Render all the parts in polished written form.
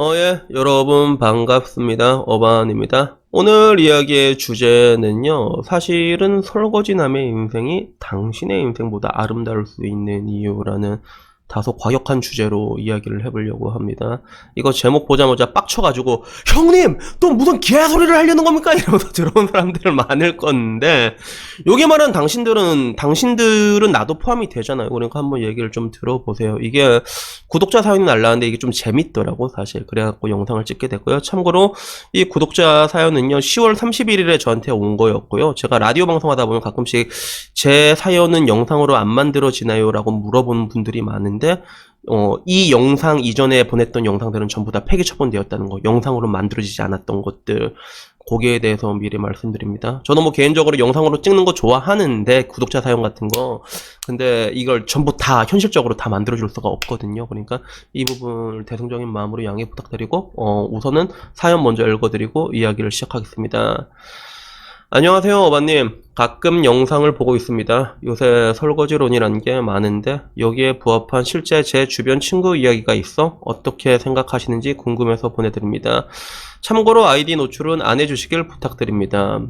예, 여러분 반갑습니다. 어반입니다. 오늘 이야기의 주제는요, 사실은 설거지남의 인생이 당신의 인생보다 아름다울 수 있는 이유라는 다소 과격한 주제로 이야기를 해보려고 합니다. 이거 제목 보자마자 빡쳐가지고 형님! 또 무슨 개소리를 하려는 겁니까? 이러면서 들어온 사람들 많을 건데 여기 말한 당신들은 나도 포함이 되잖아요. 그러니까 한번 얘기를 좀 들어보세요. 이게 구독자 사연이 날라왔는데 이게 좀 재밌더라고 사실. 그래갖고 영상을 찍게 됐고요. 참고로 이 구독자 사연은요 10월 31일에 저한테 온 거였고요. 제가 라디오 방송하다 보면 가끔씩 제 사연은 영상으로 안 만들어지나요? 라고 물어보는 분들이 많은데 이 영상 이전에 보냈던 영상들은 전부 다 폐기 처분되었다는 거, 영상으로 만들어지지 않았던 것들, 거기에 대해서 미리 말씀드립니다. 저는 뭐 개인적으로 영상으로 찍는 거 좋아하는데 구독자 사연 같은 거, 근데 이걸 전부 다 현실적으로 다 만들어줄 수가 없거든요. 그러니까 이 부분을 대승적인 마음으로 양해 부탁드리고 우선은 사연 먼저 읽어드리고 이야기를 시작하겠습니다. 안녕하세요, 어바님. 가끔 영상을 보고 있습니다. 요새 설거지론이란 게 많은데 여기에 부합한 실제 제 주변 친구 이야기가 있어 어떻게 생각하시는지 궁금해서 보내드립니다. 참고로 아이디 노출은 안 해주시길 부탁드립니다.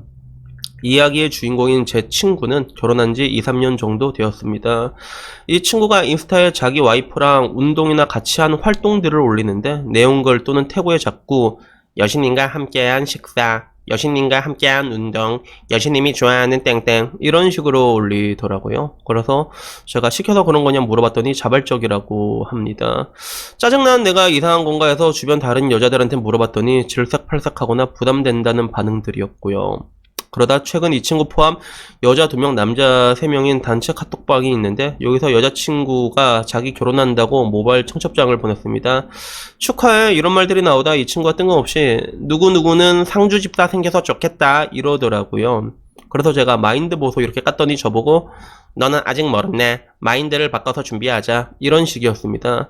이야기의 주인공인 제 친구는 결혼한 지 2, 3년 정도 되었습니다. 이 친구가 인스타에 자기 와이프랑 운동이나 같이 한 활동들을 올리는데 내용글 또는 태고에 자꾸 여신님과 함께한 식사, 여신님과 함께한 운동, 여신님이 좋아하는 땡땡 이런 식으로 올리더라고요. 그래서 제가 시켜서 그런 거냐 물어봤더니 자발적이라고 합니다. 짜증난 내가 이상한 건가 해서 주변 다른 여자들한테 물어봤더니 질색팔색하거나 부담된다는 반응들이었고요. 그러다 최근 이 친구 포함 여자 2명 남자 3명인 단체 카톡방이 있는데 여기서 여자친구가 자기 결혼한다고 모바일 청첩장을 보냈습니다. 축하해 이런 말들이 나오다 이 친구가 뜬금없이 누구누구는 상주 집사 생겨서 좋겠다 이러더라고요. 그래서 제가 마인드 보소 이렇게 깠더니 저보고 너는 아직 멀었네. 마인드를 바꿔서 준비하자. 이런 식이었습니다.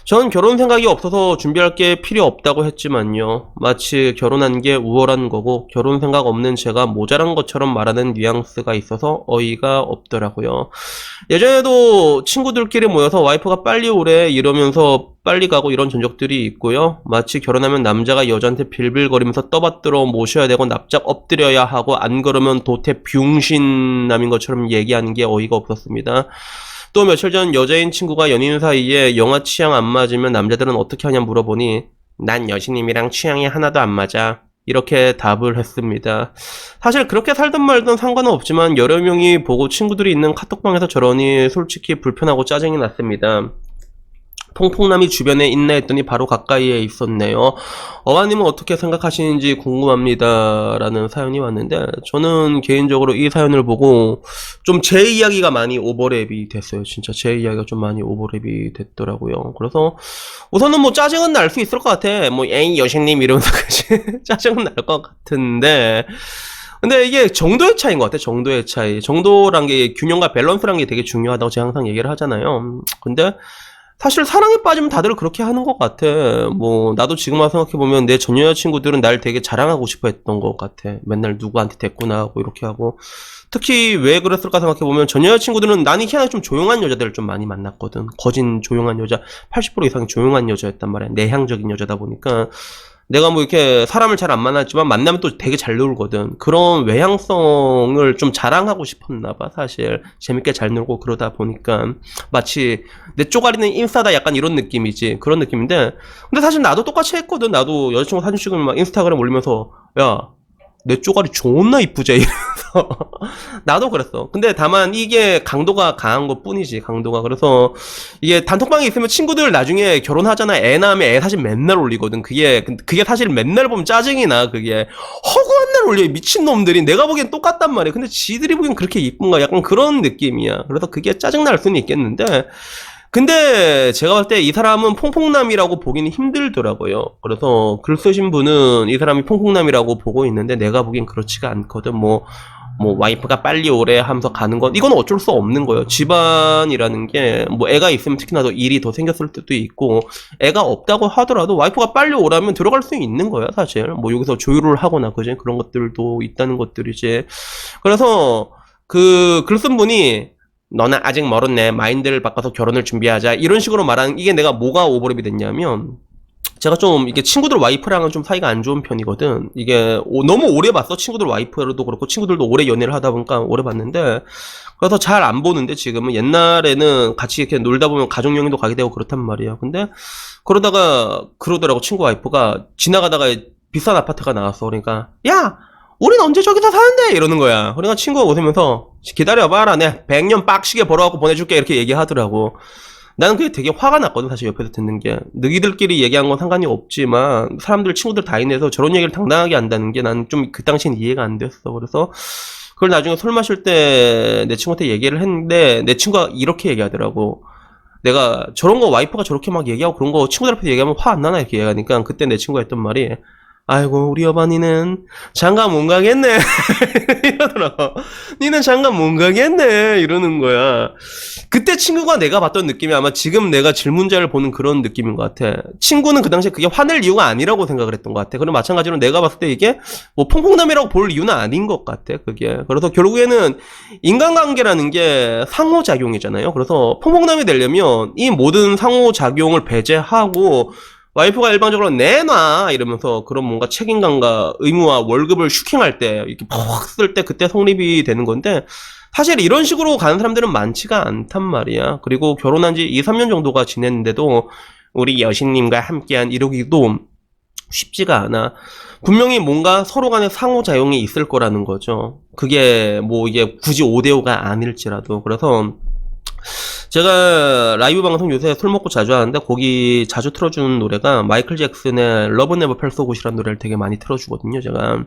전 결혼 생각이 없어서 준비할 게 필요 없다고 했지만요. 마치 결혼한 게 우월한 거고 결혼 생각 없는 제가 모자란 것처럼 말하는 뉘앙스가 있어서 어이가 없더라고요. 예전에도 친구들끼리 모여서 와이프가 빨리 오래 이러면서 빨리 가고 이런 전적들이 있고요. 마치 결혼하면 남자가 여자한테 빌빌거리면서 떠받들어 모셔야 되고 납작 엎드려야 하고 안 그러면 도태 병신남인 것처럼 얘기하는 게 어이가 없었습니다. 또 며칠 전 여자인 친구가 연인 사이에 영화 취향 안 맞으면 남자들은 어떻게 하냐 물어보니 난 여신님이랑 취향이 하나도 안 맞아. 이렇게 답을 했습니다. 사실 그렇게 살든 말든 상관은 없지만 여러 명이 보고 친구들이 있는 카톡방에서 저러니 솔직히 불편하고 짜증이 났습니다. 퐁퐁남이 주변에 있나 했더니 바로 가까이에 있었네요. 어와님은 어떻게 생각하시는지 궁금합니다. 라는 사연이 왔는데 저는 개인적으로 이 사연을 보고 좀 제 이야기가 많이 오버랩이 됐어요. 진짜 제 이야기가 좀 많이 오버랩이 됐더라고요. 그래서 우선은 뭐 짜증은 날 수 있을 것 같아. 뭐 에이 여신님 이러면서 짜증은 날 것 같은데 근데 이게 정도의 차이인 것 같아. 정도의 차이. 정도란 게 균형과 밸런스란 게 되게 중요하다고 제가 항상 얘기를 하잖아요. 근데 사실 사랑에 빠지면 다들 그렇게 하는 것 같아. 뭐 나도 지금 와서 생각해보면 내 전 여자친구들은 날 되게 자랑하고 싶어 했던 것 같아. 맨날 누구한테 데리고 나가고 이렇게 하고. 특히 왜 그랬을까 생각해보면 전 여자친구들은 나는 희한하게 좀 조용한 여자들을 좀 많이 만났거든. 거진 조용한 여자, 80% 이상이 조용한 여자였단 말이야. 내향적인 여자다 보니까 내가 뭐 이렇게 사람을 잘 안 만났지만 만나면 또 되게 잘 놀거든. 그런 외향성을 좀 자랑하고 싶었나 봐. 사실 재밌게 잘 놀고 그러다 보니까 마치 내 쪼가리는 인싸다 약간 이런 느낌이지. 그런 느낌인데 근데 사실 나도 똑같이 했거든. 나도 여자친구 사진 찍으면 막 인스타그램 올리면서 야 내 쪼가리 존나 이쁘지 이러면서 나도 그랬어. 근데 다만 이게 강도가 강한 것 뿐이지. 강도가. 그래서 이게 단톡방에 있으면 친구들 나중에 결혼하잖아. 애 낳으면 애 사진 맨날 올리거든. 그게 사실 맨날 보면 짜증이 나. 그게 허구한 날 올려. 미친놈들이. 내가 보기엔 똑같단 말이야. 근데 지들이 보기엔 그렇게 이쁜가 약간 그런 느낌이야. 그래서 그게 짜증날 수는 있겠는데 근데 제가 봤을 때 이 사람은 퐁퐁남이라고 보기는 힘들더라고요. 그래서 글 쓰신 분은 이 사람이 퐁퐁남이라고 보고 있는데 내가 보기엔 그렇지가 않거든. 뭐 와이프가 빨리 오래 하면서 가는 건 이건 어쩔 수 없는 거예요. 집안이라는 게 뭐 애가 있으면 특히나 더 일이 더 생겼을 때도 있고 애가 없다고 하더라도 와이프가 빨리 오라면 들어갈 수 있는 거야 사실. 뭐 여기서 조율을 하거나 그지 그런 것들도 있다는 것들이지. 그래서 그 글 쓴 분이 너는 아직 멀었네. 마인드를 바꿔서 결혼을 준비하자. 이런 식으로 말하는 이게 내가 뭐가 오버랩이 됐냐면 제가 좀 이게 친구들 와이프랑은 좀 사이가 안 좋은 편이거든. 이게 너무 오래 봤어. 친구들 와이프도 그렇고 친구들도 오래 연애를 하다 보니까 오래 봤는데 그래서 잘 안 보는데 지금은 옛날에는 같이 이렇게 놀다 보면 가족 여행도 가게 되고 그렇단 말이야. 근데 그러다가 그러더라고 친구 와이프가 지나가다가 비싼 아파트가 나왔어. 그러니까 야 우린 언제 저기서 사는데 이러는 거야. 그러니까 친구가 웃으면서 기다려봐라 내 100년 빡시게 벌어갖고 보내줄게 이렇게 얘기하더라고. 나는 그게 되게 화가 났거든 사실 옆에서 듣는 게. 너희들끼리 얘기한 건 상관이 없지만 사람들 친구들 다 있네서 저런 얘기를 당당하게 한다는 게 난 좀 그 당시엔 이해가 안 됐어. 그래서 그걸 나중에 술 마실 때 내 친구한테 얘기를 했는데 내 친구가 이렇게 얘기하더라고. 내가 저런 거 와이프가 저렇게 막 얘기하고 그런 거 친구들 앞에서 얘기하면 화 안 나나 이렇게 얘기하니까 그때 내 친구가 했던 말이 아이고 우리 여반이는 장가 못 가겠네 이러더라고. 니는 장가 못 가겠네 이러는 거야. 그때 친구가 내가 봤던 느낌이 아마 지금 내가 질문자를 보는 그런 느낌인 것 같아. 친구는 그 당시에 그게 화낼 이유가 아니라고 생각을 했던 것 같아. 그리고 마찬가지로 내가 봤을 때 이게 뭐 퐁퐁남이라고 볼 이유는 아닌 것 같아 그게. 그래서 결국에는 인간관계라는 게 상호작용이잖아요. 그래서 퐁퐁남이 되려면 이 모든 상호작용을 배제하고 와이프가 일방적으로 내놔 이러면서 그런 뭔가 책임감과 의무와 월급을 슈킹할 때 이렇게 팍 쓸 때 그때 성립이 되는 건데 사실 이런 식으로 가는 사람들은 많지가 않단 말이야. 그리고 결혼한 지 2, 3년 정도가 지냈는데도 우리 여신님과 함께한 이러기도 쉽지가 않아. 분명히 뭔가 서로 간에 상호작용이 있을 거라는 거죠. 그게 뭐 이게 굳이 5대5가 아닐지라도. 그래서 제가 라이브 방송 요새 술 먹고 자주 하는데 거기 자주 틀어주는 노래가 마이클 잭슨의 러브 네버 펠소 굿이라는 노래를 되게 많이 틀어주거든요. 제가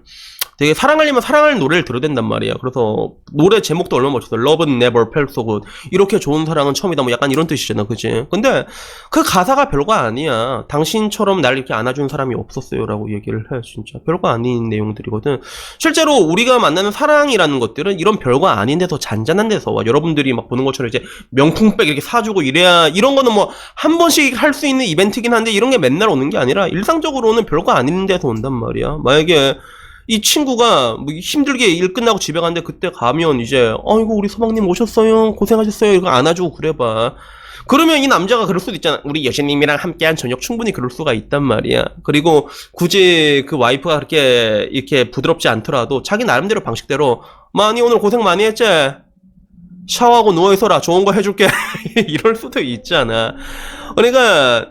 되게 사랑하려면 사랑할 노래를 들어야 된단 말이야. 그래서 노래 제목도 얼마나 멋있어. 러브 네버 펠소 굿. 이렇게 좋은 사랑은 처음이다. 뭐 약간 이런 뜻이잖아. 그치? 근데 그 가사가 별거 아니야. 당신처럼 날 이렇게 안아준 사람이 없었어요. 라고 얘기를 해. 진짜. 별거 아닌 내용들이거든. 실제로 우리가 만나는 사랑이라는 것들은 이런 별거 아닌 데서 잔잔한 데서 와. 여러분들이 막 보는 것처럼 이제 명품백 이렇게 사주고 이래야 이런 거는 뭐 한 번씩 할 수 있는 이벤트긴 한데 이런 게 맨날 오는 게 아니라 일상적으로는 별거 아닌 데서 온단 말이야. 만약에 이 친구가 뭐 힘들게 일 끝나고 집에 갔는데 그때 가면 이제 아이고 우리 서방님 오셨어요 고생하셨어요 이거 안아주고 그래봐. 그러면 이 남자가 그럴 수도 있잖아. 우리 여신님이랑 함께한 저녁 충분히 그럴 수가 있단 말이야. 그리고 굳이 그 와이프가 그렇게 이렇게 부드럽지 않더라도 자기 나름대로 방식대로 많이 오늘 고생 많이 했지? 샤워하고 누워있어라 좋은 거 해줄게 이럴 수도 있잖아. 그러니까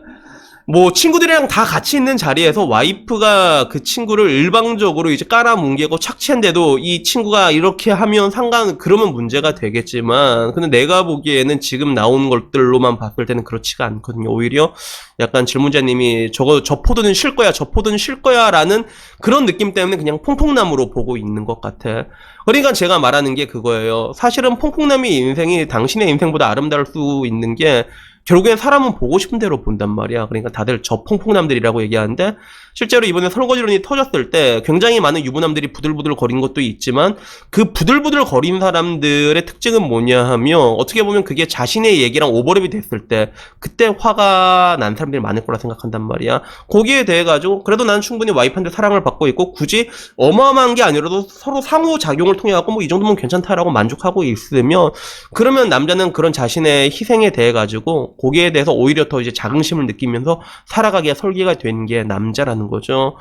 뭐 친구들이랑 다 같이 있는 자리에서 와이프가 그 친구를 일방적으로 이제 깔아뭉개고 착취한데도 이 친구가 이렇게 하면 그러면 문제가 되겠지만 근데 내가 보기에는 지금 나오는 것들로만 봤을 때는 그렇지가 않거든요. 오히려 약간 질문자님이 저 포도는 쉴 거야 저 포도는 쉴 거야 라는 그런 느낌 때문에 그냥 퐁퐁남으로 보고 있는 것 같아. 그러니까 제가 말하는 게 그거예요. 사실은 퐁퐁남의 인생이 당신의 인생보다 아름다울 수 있는 게 결국엔 사람은 보고 싶은 대로 본단 말이야. 그러니까 다들 저 퐁퐁남들이라고 얘기하는데 실제로 이번에 설거지론이 터졌을 때 굉장히 많은 유부남들이 부들부들 거린 것도 있지만 그 부들부들 거린 사람들의 특징은 뭐냐 하면 어떻게 보면 그게 자신의 얘기랑 오버랩이 됐을 때 그때 화가 난 사람들이 많을 거라 생각한단 말이야. 거기에 대해 가지고 그래도 난 충분히 와이프한테 사랑을 받고 있고 굳이 어마어마한 게 아니라도 서로 상호작용을 통해 갖고 뭐 이 정도면 괜찮다라고 만족하고 있으면 그러면 남자는 그런 자신의 희생에 대해 가지고 거기에 대해서 오히려 더 이제 자긍심을 느끼면서 살아가기에 설계가 된 게 남자라는 거죠.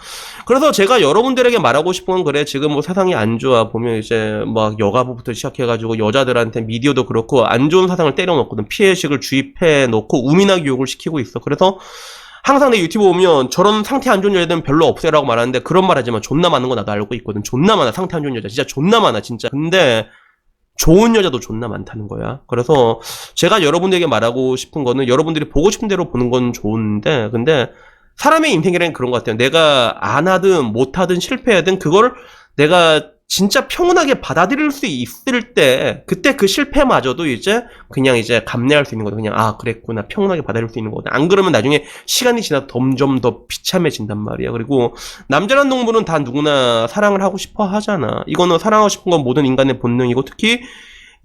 그래서 제가 여러분들에게 말하고 싶은 건 그래. 지금 뭐 세상이 안 좋아. 보면 이제 막 여가부부터 시작해가지고 여자들한테 미디어도 그렇고 안 좋은 사상을 때려놓거든. 피해의식을 주입해 놓고 우민화 교육을 시키고 있어. 그래서 항상 내 유튜브 보면 저런 상태 안 좋은 여자들은 별로 없어요라고 말하는데 그런 말 하지만 존나 많은 거 나도 알고 있거든. 존나 많아. 상태 안 좋은 여자. 진짜 존나 많아. 진짜. 근데 좋은 여자도 존나 많다는 거야. 그래서 제가 여러분들에게 말하고 싶은 거는 여러분들이 보고 싶은 대로 보는 건 좋은데 근데 사람의 인생이라는 그런 것 같아요. 내가 안 하든 못 하든 실패하든 그걸 내가 진짜 평온하게 받아들일 수 있을 때 그때 그 실패마저도 이제 그냥 이제 감내할 수 있는 거거든. 그냥 아 그랬구나 평온하게 받아들일 수 있는 거거든. 안 그러면 나중에 시간이 지나서 점점 더 비참해진단 말이야. 그리고 남자란 동물은 다 누구나 사랑을 하고 싶어 하잖아. 이거는 사랑하고 싶은 건 모든 인간의 본능이고 특히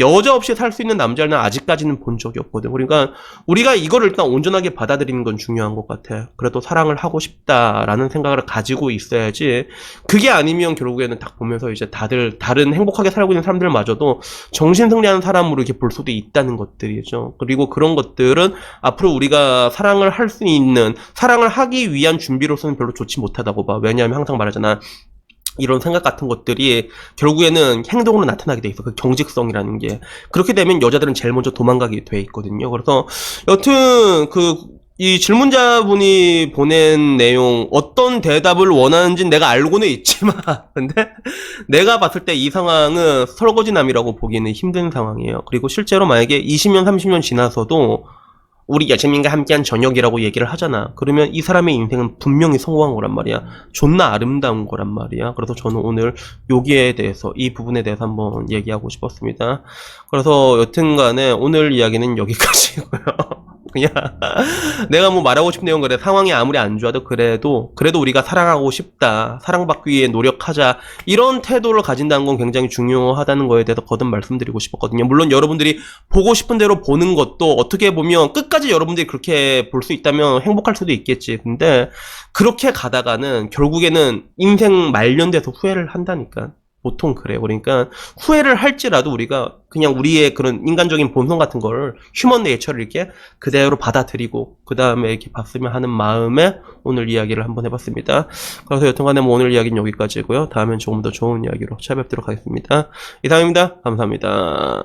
여자 없이 살 수 있는 남자는 아직까지는 본 적이 없거든. 그러니까 우리가 이거를 일단 온전하게 받아들이는 건 중요한 것 같아. 그래도 사랑을 하고 싶다라는 생각을 가지고 있어야지. 그게 아니면 결국에는 딱 보면서 이제 다들 다른 행복하게 살고 있는 사람들마저도 정신승리하는 사람으로 이렇게 볼 수도 있다는 것들이죠. 그리고 그런 것들은 앞으로 우리가 사랑을 할 수 있는, 사랑을 하기 위한 준비로서는 별로 좋지 못하다고 봐. 왜냐하면 항상 말하잖아. 이런 생각 같은 것들이 결국에는 행동으로 나타나게 돼 있어. 그 경직성이라는 게. 그렇게 되면 여자들은 제일 먼저 도망가게 돼 있거든요. 그래서 여튼 이 질문자분이 보낸 내용 어떤 대답을 원하는지 내가 알고는 있지만 근데 내가 봤을 때 이 상황은 설거지남이라고 보기에는 힘든 상황이에요. 그리고 실제로 만약에 20년 30년 지나서도 우리 여자민과 함께한 저녁이라고 얘기를 하잖아. 그러면 이 사람의 인생은 분명히 성공한 거란 말이야. 존나 아름다운 거란 말이야. 그래서 저는 오늘 여기에 대해서, 이 부분에 대해서 한번 얘기하고 싶었습니다. 그래서 여튼간에 오늘 이야기는 여기까지고요. 그냥 내가 뭐 말하고 싶은 내용 그래. 상황이 아무리 안 좋아도 그래도 우리가 사랑하고 싶다, 사랑받기 위해 노력하자, 이런 태도를 가진다는 건 굉장히 중요하다는 거에 대해서 거듭 말씀드리고 싶었거든요. 물론 여러분들이 보고 싶은 대로 보는 것도 어떻게 보면 끝까지 여러분들이 그렇게 볼 수 있다면 행복할 수도 있겠지. 근데 그렇게 가다가는 결국에는 인생 말년돼서 후회를 한다니까. 보통 그래요. 그러니까 후회를 할지라도 우리가 그냥 우리의 그런 인간적인 본성 같은 거를, 휴먼 네이처를 이렇게 그대로 받아들이고 그 다음에 이렇게 봤으면 하는 마음에 오늘 이야기를 한번 해봤습니다. 그래서 여튼간에 뭐 오늘 이야기는 여기까지고요. 다음엔 조금 더 좋은 이야기로 찾아뵙도록 하겠습니다. 이상입니다. 감사합니다.